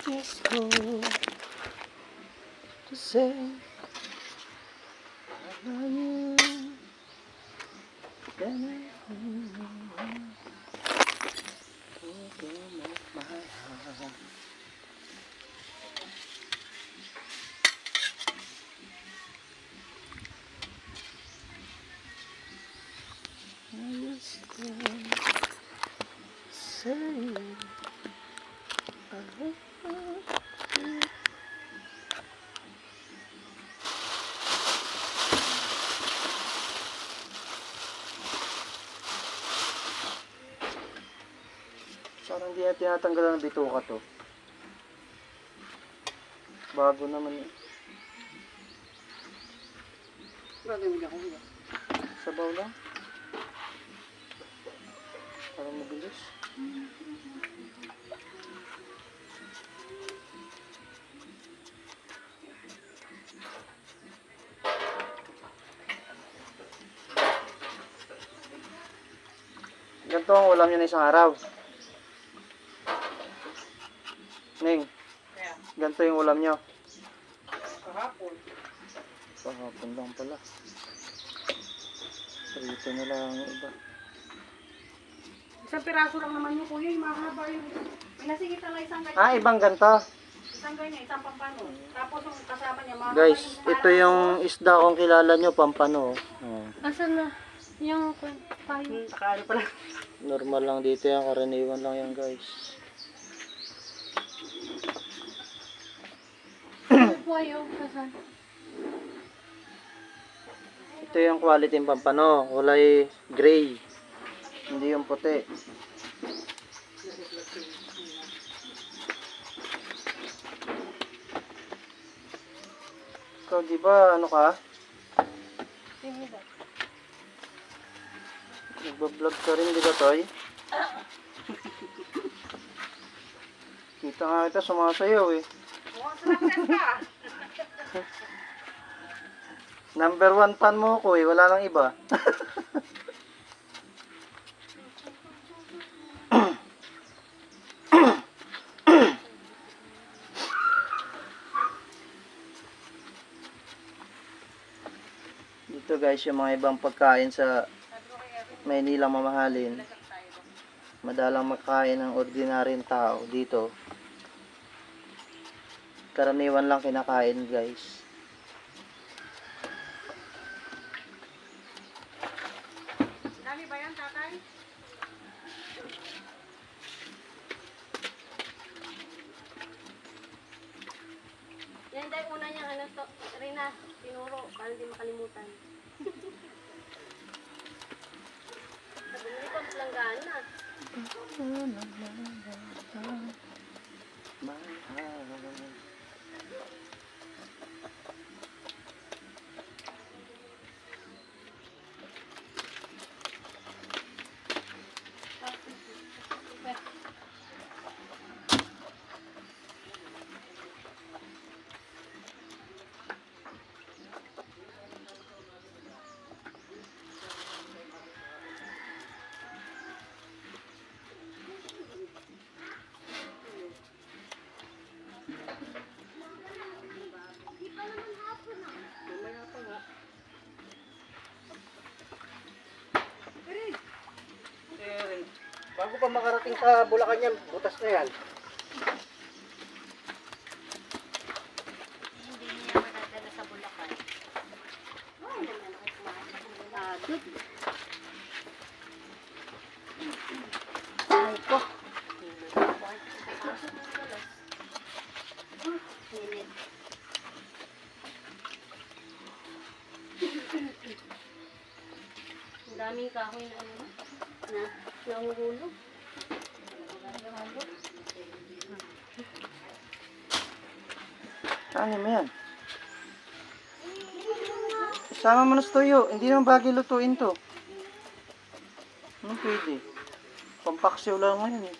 Let's go to say I love you. Then open up my heart. Let's go say I love you. Parang di na tinatanggalan ng bituka to. Bago naman eh. Sabaw lang. Parang mabilis. Ganito ang ulam nyo na isang araw. Ning, ganito yung ulam nyo. Kahapon. Kahapon lang pala. Rito na lang ang iba. Isang piraso lang naman yung kuya, yung mahaba yung... Pinasigit lang isang ganyan. Ah, ibang ganito. Isang ganyan, isang pampano. Tapos yung kasama niya, mahaba Guys, yung ito yung isda kung kilala nyo, pampano. Oh. Asan na? Yung payo. Nakaano pala. Normal lang dito yan, karaniwan lang yan guys. Payo. Asan? Ito yung quality ng pampano, kulay gray. Hindi yung puti. Ikaw di ba ano ka? Nagbablog ka rin di ba Toy? Kita nga kita sumasayaw eh. Oo, sarap ka. Number 1 fan mo ko eh, wala nang iba. Dito guys, yung mga ibang pagkain sa Maynila mamahalin. Madalang makain ng ordinaryong tao dito. Karaniwan lang kinakain guys. Dami ba yan, tatay? Yan dahil una niyang ano to, Rina, tinuro, para hindi makalimutan. Sabi mo ito, langgaan na. My heart. Bago pa makarating sa Bulacan yan, butas na yan. Hindi niya madadala sa Bulacan. Good. Ay ko. Minute. Ang daming kahoy na ano na nanguhulog. Ano mo yan? Isama mo na sa tuyo. Hindi naman bagay lutuin to. Ano pwede? Pampaksiw lang ngayon eh.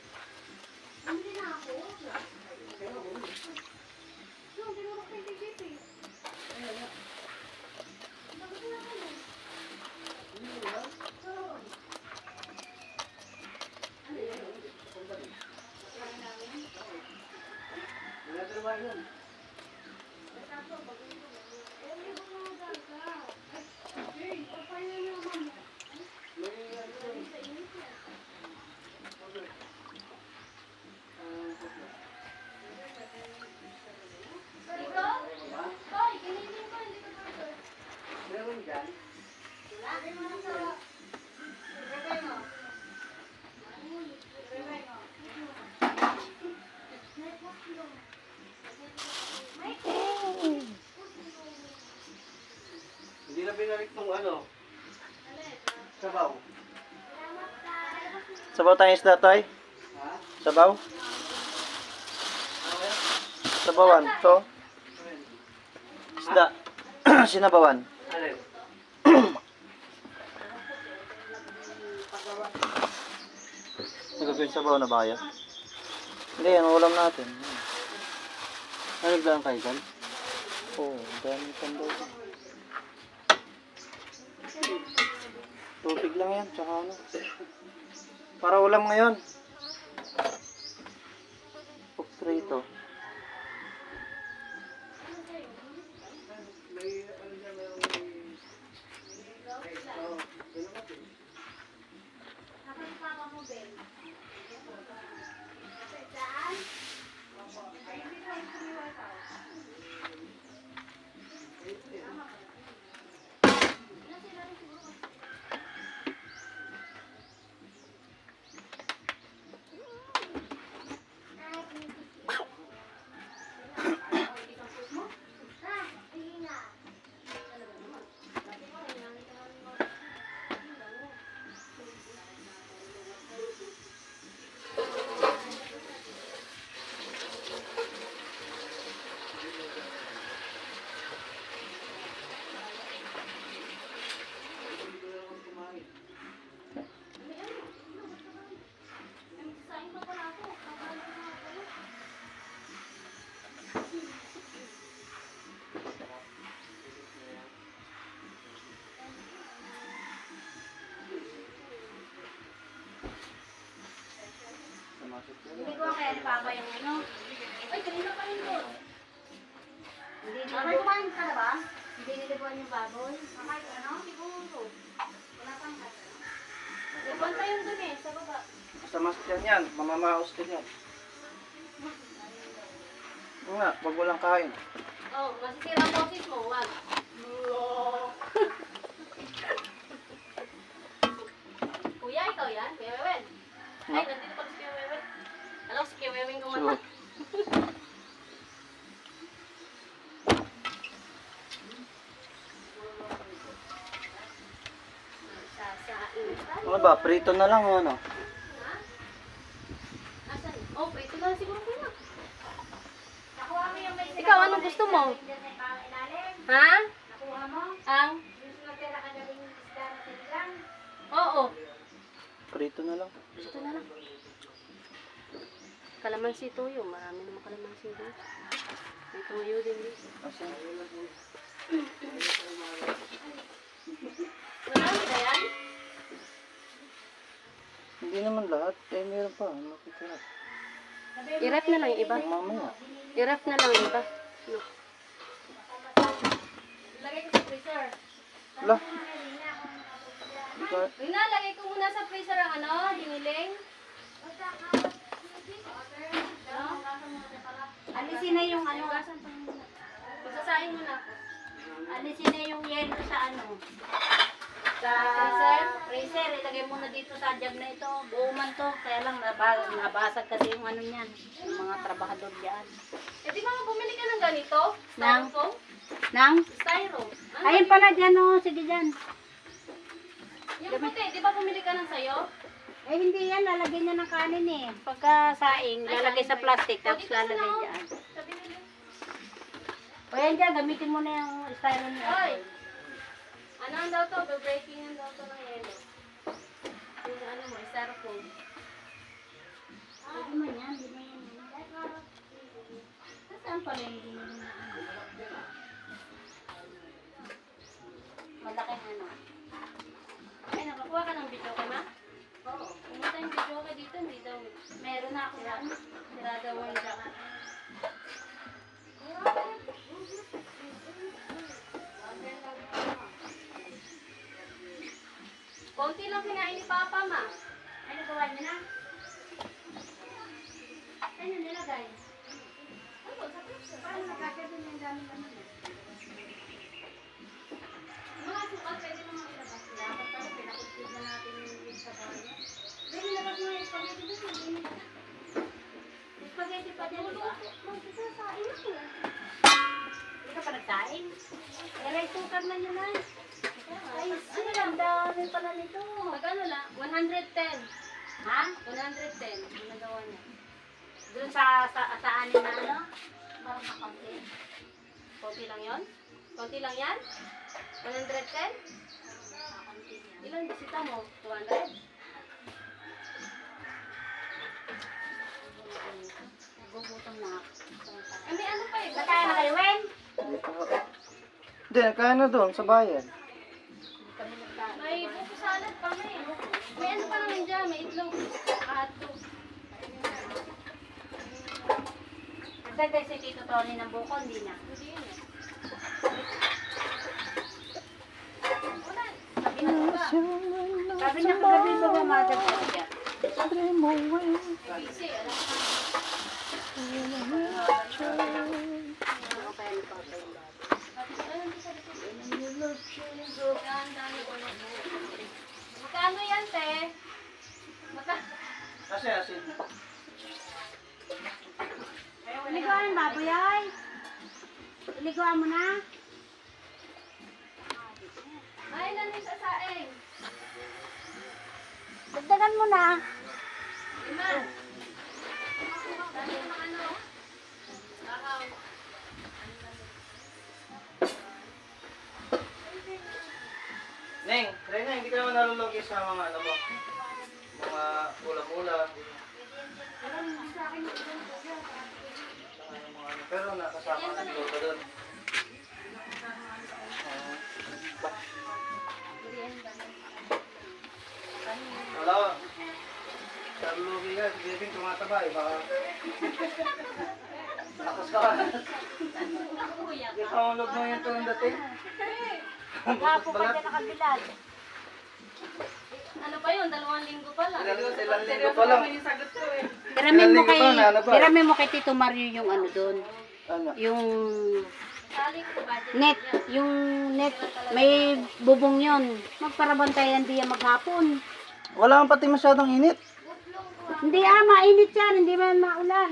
Hindi na binalik tong ano. Sabaw. Sabaw tayong isda, Toy? Ha? Sabaw? Sabawan. To? Isda. Sinabawan. Alin? Nagagawin sabaw na ba kaya? Hindi, yan ang ulam natin. Nalagdaan kayo dyan? Oo, daming tambaw. Tubig lang yan, tsaka ano. Para ulam ngayon. Pagprito. Hindi ko kaya ni Papa yung ano. Ay, kanina pa rin doon. Hindi kumain ka na ba? Hindi nilibuan yung baboy. Kumain ka ano? Siguro. Wala pang kata. Libuan pa yun doon eh, sa baba. Basta mas yan, mamamaos din yan. Oo nga, wag walang kain. Oh, masisira ang boses mo, wag. Kuya, ikaw yan? Kuya Wewen? Ay, nandito pala si Kuya Wewen. Alam ko si Kuya Wewen kumanta. Ano ba, prito na lang o ano? Asan? Oh, ito lang siguro kuya. Ikaw, anong gusto mo? Ha? Ang? Oo. Prito na lang. Ito na lang. Kalamansi tuyo. Marami naman kalamansi doon. May tuyo din dito. Asan? Marami na yan? Hindi naman lahat. Eh, meron pa. Makikirap. I-rep na lang yung iba. Yung mamaya. I-rep na lang yung iba. No. Lagay ko sa freezer. Wala. Diba? Rina, lagay ko muna sa freezer ang ano, diniling. Alisin na yung ano. Pagsasahin mo na ako. Alisin na yung yelo sa ano. Sa freezer. Ilagay mo na dito sa jug na ito. Buuman to. Kaya lang nabasag kasi yung ano niyan. Yung mga trabahador diyan. Eh, di ba bumili ka ng ganito? Nang? Styrofoam? Nang? Styro. Ano? Ayun pala dyan oh. Sige dyan. Yung puti, di ba bumili ka ng sayo? Eh hindi yan. Lalagyan niya ng kanin eh. Pagka saing, lalagay sa plastic. O, Tapos dito na lalagay lang. dyan. Sabi nila. O yan dyan. Gamitin mo na yung styro niya. Hoy! Ano ang daw to? Be-breaking ang daw to ng yelo. Yung ano mo, styrofoam. Hindi man yan. Hindi man yan. Saan pala yung hindi man yan? Malaki ano. Ay, nakakuha ka ng video ka na? Oo. Pumunta yung video ka dito, hindi daw. Meron na ako yan. Sira daw yung jack. Konti lang kinain ni Papa, ma. Ano gawa niya na? Ano nilagay? Paano nakakita niya yung dami naman eh? Mga sukal, pwede naman ilabas. Dapat pala, pinakutig na natin yung sa kanya. Pwede ilabas mo yung spaghetti doon. Yung spaghetti pa dyan, di ba? Magsasain ako. Hindi ka pa nagsain? Eray, sukal na nyo na. Ay, sino lang, dami pala nito. Magkano lang? 110. Ha? 110. Ang nagawa niya. Doon sa anin na ano? Parang kakampi. Konti lang yon? Konti lang yan? 110? Ilan bisita mo? 200? Nagugutom na ako. Eh, may ano pa eh. Nakaya na kayo, Wen? Hindi pa. Hindi, kaya na doon, sa bayan. May buko salad pa may. May ano pa naman dyan, may itlog. Hotdog. Nagdagdag si Tito Tony ng buko, hindi na. Hindi yun eh. Sabi niya kagabi ba ba madagdag siya? May busy, alam mo. Ano kaya ni Papa yung bago? Magkano yan, te? Kasi asin. Iliguan baboy ay. Iliguan mo na. Ay, lang yung sasaing. Dagdagan mo na. 5. Dami ng ano. Bakaw. Neng, Rena, hindi ka naman nalulugi sa mga ano mo. Mga ulam-ulam. Pero nakasama ng luto doon. Wala. Nalulugi ka, si Bebing tumataba eh. Baka... Lakas ka. Hindi ka ulog mo yung tulong dating. Kapo pa dyan nakabilad. Ano pa yun? 2 linggo pa lang. Ilang linggo pa lang. Piramin mo Ilang kay linggo pa, nalabas. piramin mo kay Tito Mario yung ano doon. Ano? Yung Saling ko budget net, yung net may bubong yon. Magparabantayan diyan maghapon. Wala kang pati masyadong init. Hindi mainit yan, hindi man maulan.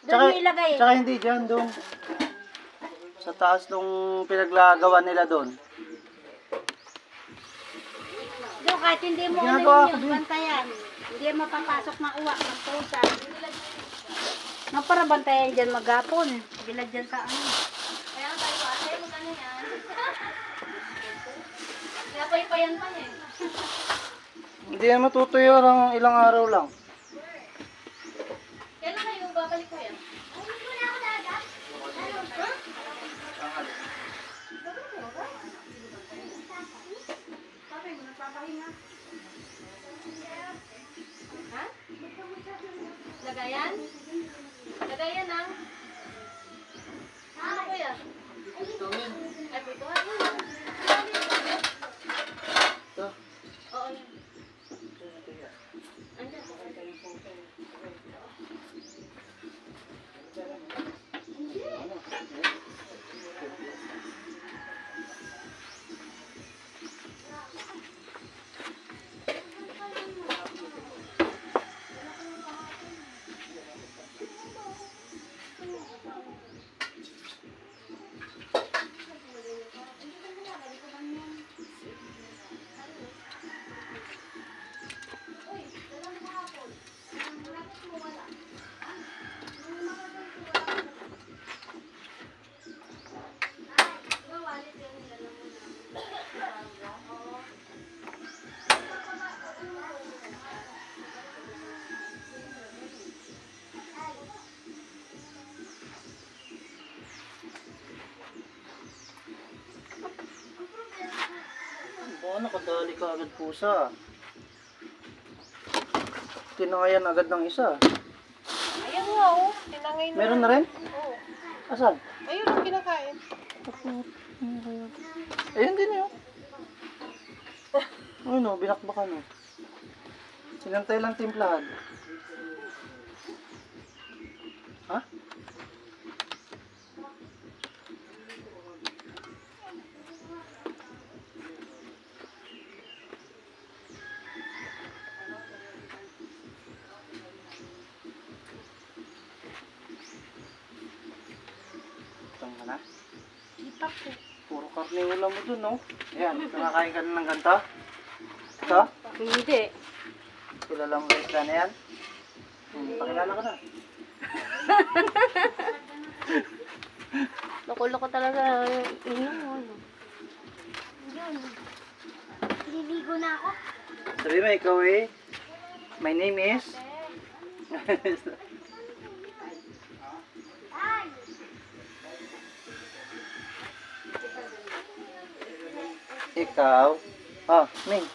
Doon mo ilagay. Tsaka hindi dyan, doon. Sa taas nung pinaglagawa nila doon. Doon kahit hindi mo ano Ginagawa ko yun, din. bantayan. Hindi mapapasok na uwa ng pusa. Magparabantayan dyan maghapon. Bilad dyan sa ano. Kaya nga tayo ate, magkano yan? Kaya paypayan pa niya eh. Hindi yan matutuyo lang ilang araw lang. Kailan kayo babalik ko yan? Ha? Lagayan? Lagayan ng? Ano ko yan? Ay, ito nga yun. Ito. Oo yun. Andyan. Nakadali ka agad pusa. Tinangayan agad ng isa. Ayan nga oh, tinangay na. Meron na rin? Oo. Asan? Ayun ang kinakain. Ayun din yun. Ano, binakbakan no. Sinantay lang timplahan. Ha? Tang ka na? Ipak ko. Puro karne yung ulam mo dun, no? Ayan, nakakain ka na ng ganito? Ito? Hindi. Kilala mo ba isda na yan? Pakilala ka na. Loko-loko talaga. Ano? Yun. Liligo na ako. Sabi mo, ikaw eh. My name is... Ay! ikaw. Ah, Ming.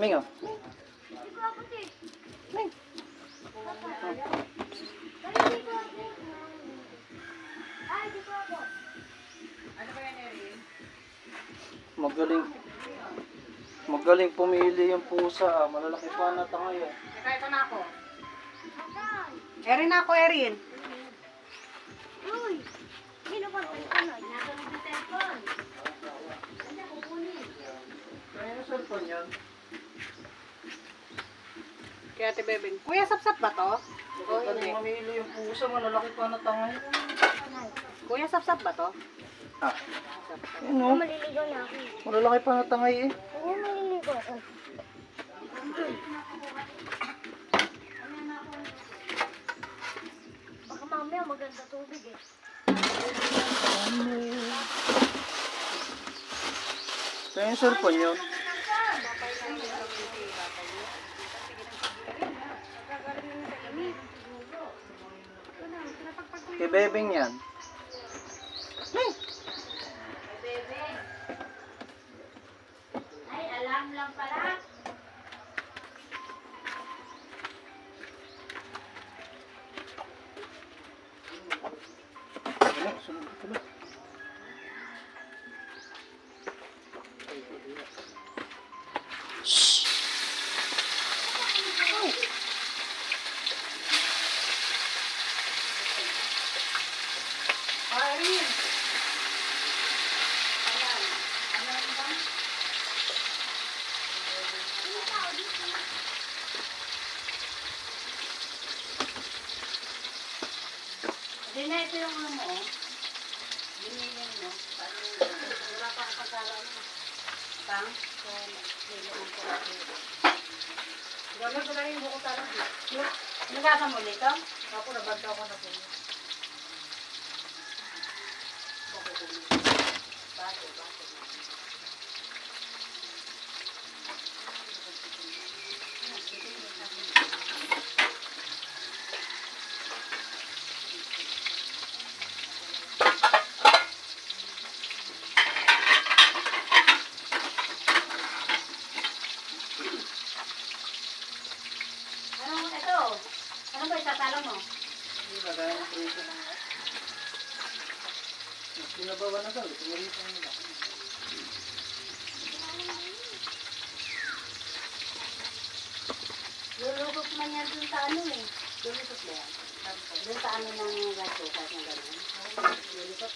Ming, oh. Di ko ako, sis. Ming. Dali, di ko ako. Ay, di ko ako. Magaling. Magaling pumili yung pusa. Ah. Malalaki pa na tangay. Ah. Ito na ako. Asan? Erin na ako, Erin. Uy! Sino ba ito? Ano? Nakalit yung cellphone. Ano, kukunin. Kaya yung cellphone yan. Kaya Ate Bebeng. Kuya, sapsap ba to? Magaling mamili yung pusa. Malalaki pa na tangay. Kuya, sapsap ba to? Ah. Yan oh. Maliligaw na ako. Malalaki pa na tangay eh. Oo, maliligaw ako. Baka mamaya maganda tubig eh. Kaya yung cellphone yun. Kay Bebeng yan. Ay, alam lang pala. Wala, sunod ko pala. Shhh! Hindi na ito yung ano mo, oh. Binilin mo. Wala pa ang pagkala mo. Tang? So, nilungan ko lang dito. Gano'n ko lang yung buko talaga. Nagasa mo dito? Ako, nabagdaw ko na po. Bago. Ano ba itatalo mo? Hindi, lagayan ng prito. Mas binabawa na daw. Tumulito nila. Lulutot man yan dun sa ano eh. Lulutot ba yan? Dun sa ano ng gato, kahit ng gano'n. Lulutot.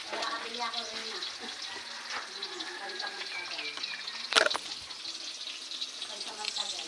Nakakabili ako rin na. Pansamantagal.